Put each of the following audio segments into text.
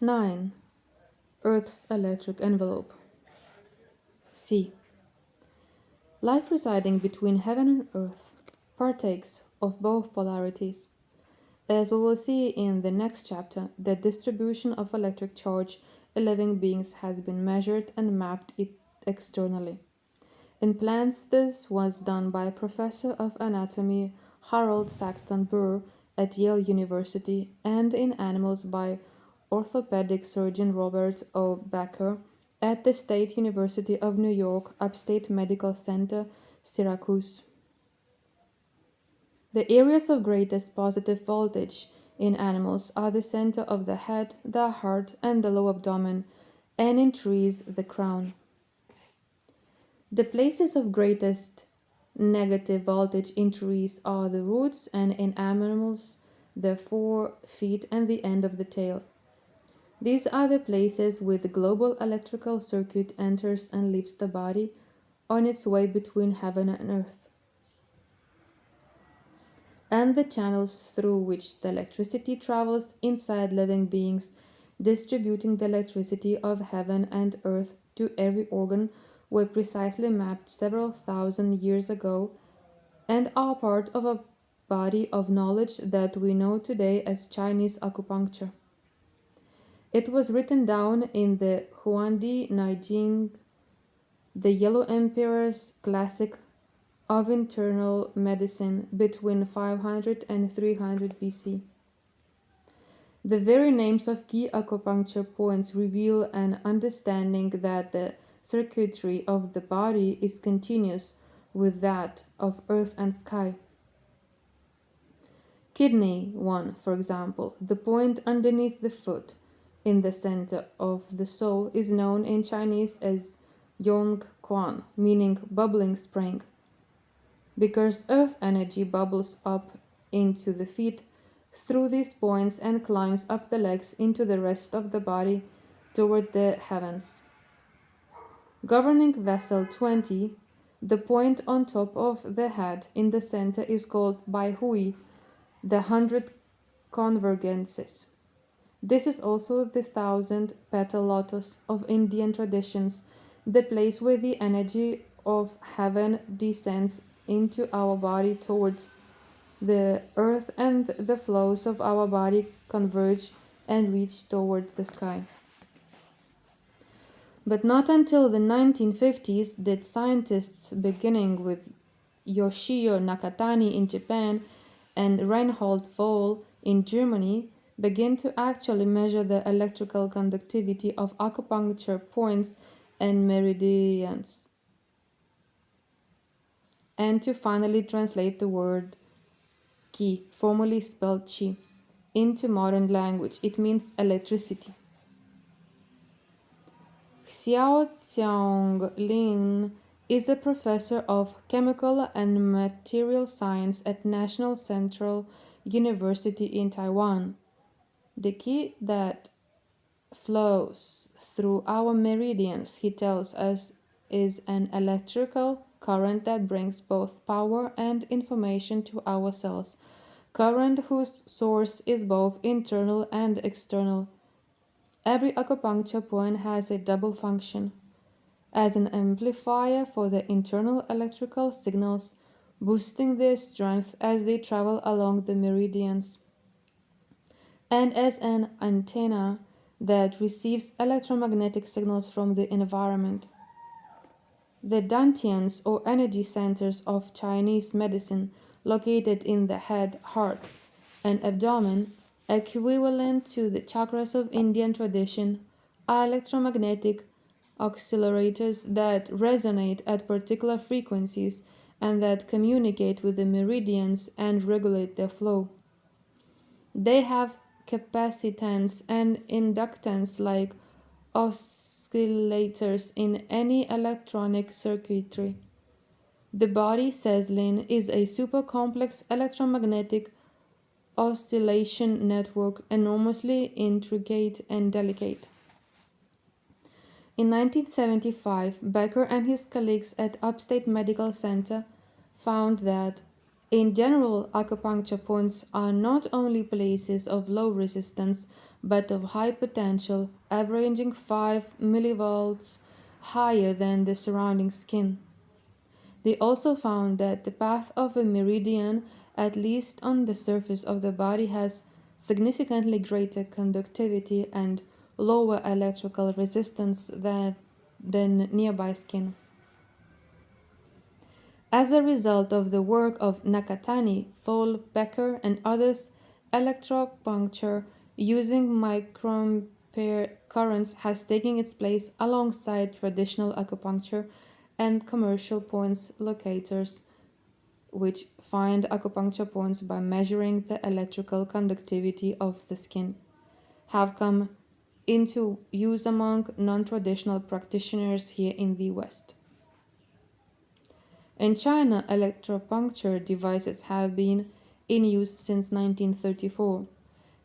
9. Earth's electric envelope. C. Life residing between heaven and earth partakes of both polarities. As we will see in the next chapter, the distribution of electric charge in living beings has been measured and mapped externally. In plants, this was done by Professor of Anatomy Harold Saxton Burr at Yale University, and in animals by orthopedic surgeon Robert O. Becker at the State University of New York Upstate Medical Center, Syracuse. The areas of greatest positive voltage in animals are the center of the head, the heart, and the low abdomen, and in trees, the crown. The places of greatest negative voltage in trees are the roots, and in animals, the forefeet and the end of the tail. These are the places where the global electrical circuit enters and leaves the body on its way between heaven and earth, and the channels through which the electricity travels inside living beings, distributing the electricity of heaven and earth to every organ, were precisely mapped several thousand years ago and are part of a body of knowledge that we know today as Chinese acupuncture. It was written down in the Huangdi Neijing, the Yellow Emperor's classic of internal medicine between 500 and 300 BC. The very names of key acupuncture points reveal an understanding that the circuitry of the body is continuous with that of earth and sky. Kidney 1, for example, the point underneath the foot in the center of the soul, is known in Chinese as Yong Quan, meaning bubbling spring, because earth energy bubbles up into the feet through these points and climbs up the legs into the rest of the body toward the heavens. Governing vessel 20, the point on top of the head in the center, is called Bai Hui, the 100 convergences. This is also the 1,000-petal lotus of Indian traditions, the place where the energy of heaven descends into our body towards the earth, and the flows of our body converge and reach toward the sky. But not until the 1950s did scientists, beginning with Yoshio Nakatani in Japan and Reinhold Voll in Germany, begin to actually measure the electrical conductivity of acupuncture points and meridians, and to finally translate the word qi, formerly spelled qi, into modern language. It means electricity. Xiao Qianglin is a professor of chemical and material science at National Central University in Taiwan. The qi that flows through our meridians, he tells us, is an electrical current that brings both power and information to our cells, current whose source is both internal and external. Every acupuncture point has a double function: as an amplifier for the internal electrical signals, boosting their strength as they travel along the meridians, and as an antenna that receives electromagnetic signals from the environment. The dantians, or energy centers of Chinese medicine, located in the head, heart, and abdomen, equivalent to the chakras of Indian tradition, are electromagnetic accelerators that resonate at particular frequencies and that communicate with the meridians and regulate their flow. They have capacitance and inductance like oscillators in any electronic circuitry. The body, says Lin, is a super complex electromagnetic oscillation network, enormously intricate and delicate. In 1975, Becker and his colleagues at Upstate Medical Center found that, in general, acupuncture points are not only places of low resistance, but of high potential, averaging 5 millivolts higher than the surrounding skin. They also found that the path of a meridian, at least on the surface of the body, has significantly greater conductivity and lower electrical resistance than nearby skin. As a result of the work of Nakatani, Thol, Becker, and others, electropuncture using microampere currents has taken its place alongside traditional acupuncture and commercial points locators, which find acupuncture points by measuring the electrical conductivity of the skin, have come into use among non traditional practitioners here in the West. In China, electropuncture devices have been in use since 1934.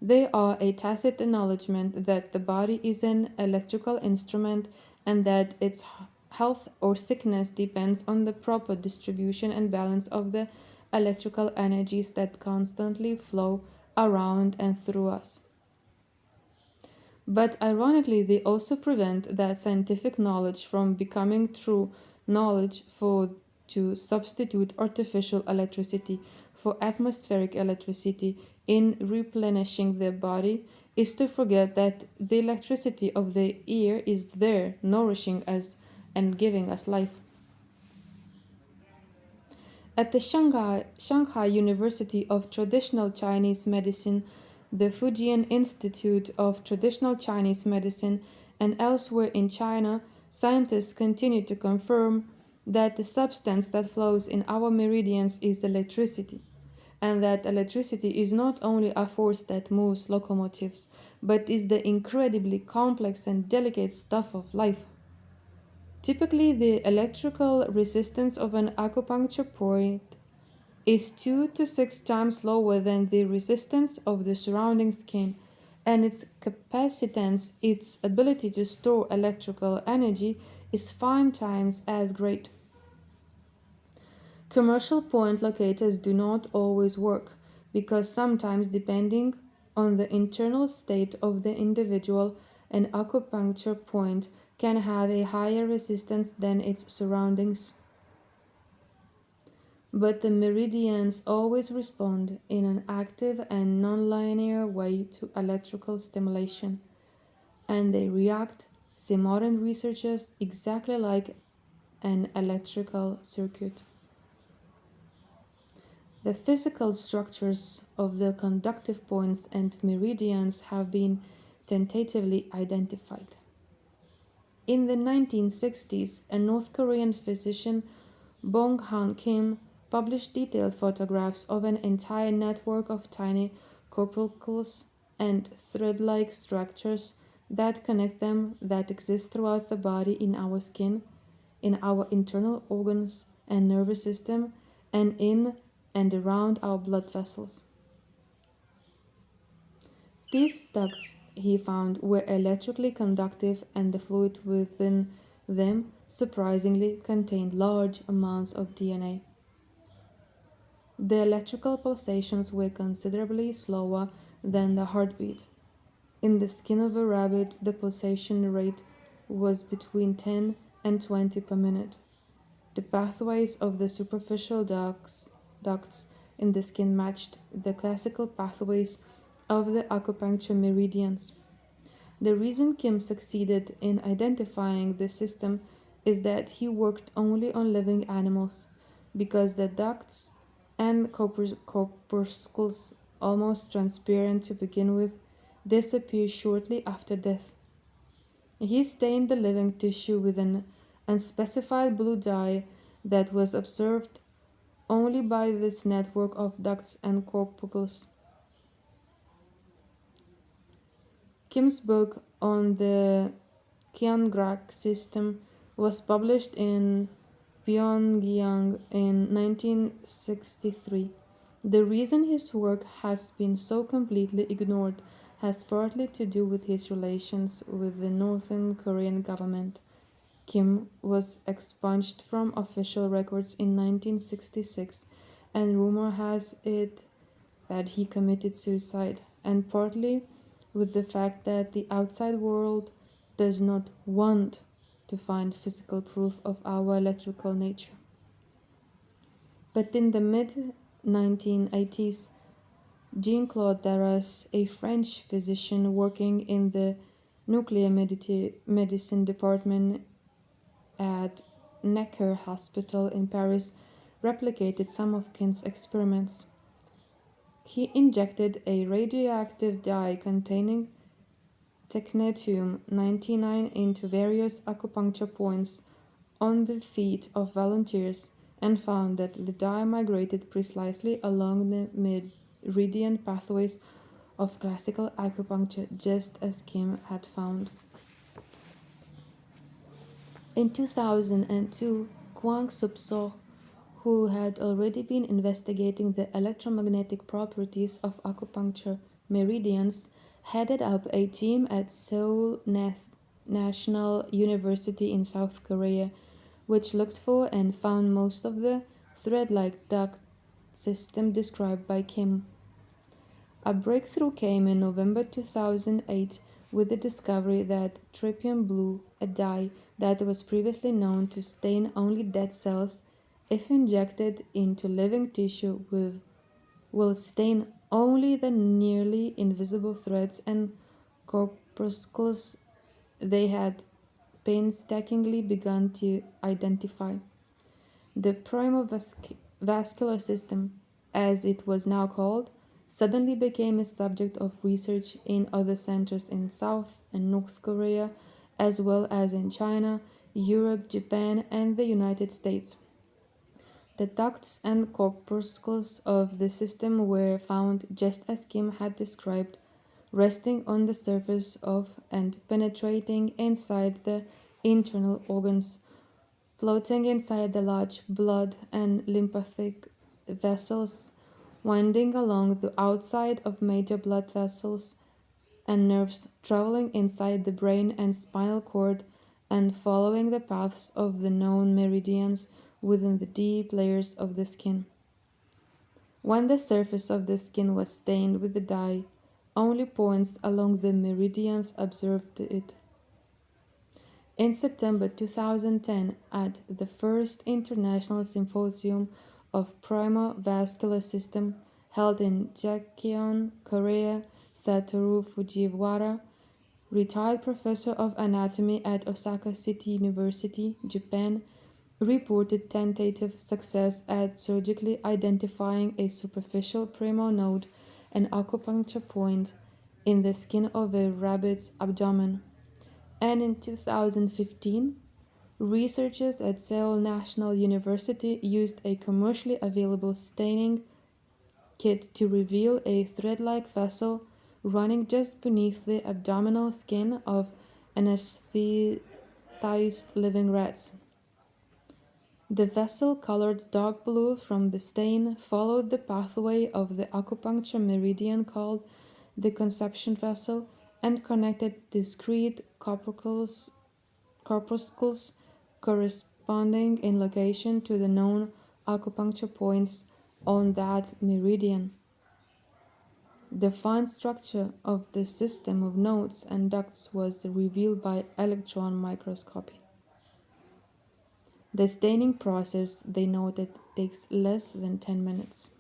They are a tacit acknowledgement that the body is an electrical instrument and that its health or sickness depends on the proper distribution and balance of the electrical energies that constantly flow around and through us. But ironically, they also prevent that scientific knowledge from becoming true knowledge, for to substitute artificial electricity for atmospheric electricity in replenishing the body is to forget that the electricity of the ear is there, nourishing us and giving us life. At the Shanghai University of Traditional Chinese Medicine, the Fujian Institute of Traditional Chinese Medicine, and elsewhere in China, scientists continue to confirm that the substance that flows in our meridians is electricity, and that electricity is not only a force that moves locomotives, but is the incredibly complex and delicate stuff of life. Typically, the electrical resistance of an acupuncture point is 2 to 6 times lower than the resistance of the surrounding skin, and its capacitance, its ability to store electrical energy, is 5 times as great. Commercial point locators do not always work because sometimes, depending on the internal state of the individual, an acupuncture point can have a higher resistance than its surroundings. But the meridians always respond in an active and nonlinear way to electrical stimulation, and they react, say modern researchers, exactly like an electrical circuit. The physical structures of the conductive points and meridians have been tentatively identified. In the 1960s, a North Korean physician, Bong Han Kim, published detailed photographs of an entire network of tiny corpuscles and thread-like structures that connect them, that exist throughout the body, in our skin, in our internal organs and nervous system, and in and around our blood vessels. These ducts, he found, were electrically conductive, and the fluid within them surprisingly contained large amounts of DNA. The electrical pulsations were considerably slower than the heartbeat. In the skin of a rabbit, the pulsation rate was between 10 and 20 per minute. The pathways of the superficial ducts in the skin matched the classical pathways of the acupuncture meridians. The reason Kim succeeded in identifying this system is that he worked only on living animals, because the ducts and corpuscles, almost transparent to begin with, disappear shortly after death. He stained the living tissue with an unspecified blue dye that was observed only by this network of ducts and corpuscles. Kim's book on the Kiangrak system was published in Pyongyang in 1963. The reason his work has been so completely ignored has partly to do with his relations with the Northern Korean government. Kim was expunged from official records in 1966, and rumor has it that he committed suicide, and partly with the fact that the outside world does not want to find physical proof of our electrical nature. But in the mid 1980s, Jean Claude Darras, a French physician working in the nuclear medicine department at Necker Hospital in Paris, replicated some of Kind's experiments. He injected a radioactive dye containing technetium 99 into various acupuncture points on the feet of volunteers and found that the dye migrated precisely along the meridian pathways of classical acupuncture, just as Kim had found. In 2002, Kwang Subso, who had already been investigating the electromagnetic properties of acupuncture meridians, headed up a team at Seoul National University in South Korea, which looked for and found most of the thread like duct system described by Kim. A breakthrough came in November 2008 with the discovery that tryptophan blue, a dye that was previously known to stain only dead cells, if injected into living tissue, will stain only the nearly invisible threads and corpuscles they had painstakingly begun to identify. The primovascular system, as it was now called, suddenly became a subject of research in other centers in South and North Korea, as well as in China, Europe, Japan, and the United States. The ducts and corpuscles of the system were found just as Kim had described, resting on the surface of and penetrating inside the internal organs, floating inside the large blood and lymphatic vessels, winding along the outside of major blood vessels and nerves, traveling inside the brain and spinal cord, and following the paths of the known meridians within the deep layers of the skin. When the surface of the skin was stained with the dye, only points along the meridians observed it. In September 2010, at the first International Symposium of Primovascular System held in Gakyeon, Korea, Satoru Fujiwara, retired professor of anatomy at Osaka City University, Japan, reported tentative success at surgically identifying a superficial primo node, an acupuncture point, in the skin of a rabbit's abdomen. And in 2015, researchers at Seoul National University used a commercially available staining kit to reveal a thread-like vessel running just beneath the abdominal skin of anesthetized living rats. The vessel, colored dark blue from the stain, followed the pathway of the acupuncture meridian called the conception vessel and connected discrete corpuscles corresponding in location to the known acupuncture points on that meridian. The fine structure of the system of nodes and ducts was revealed by electron microscopy. The staining process, they noted, takes less than 10 minutes.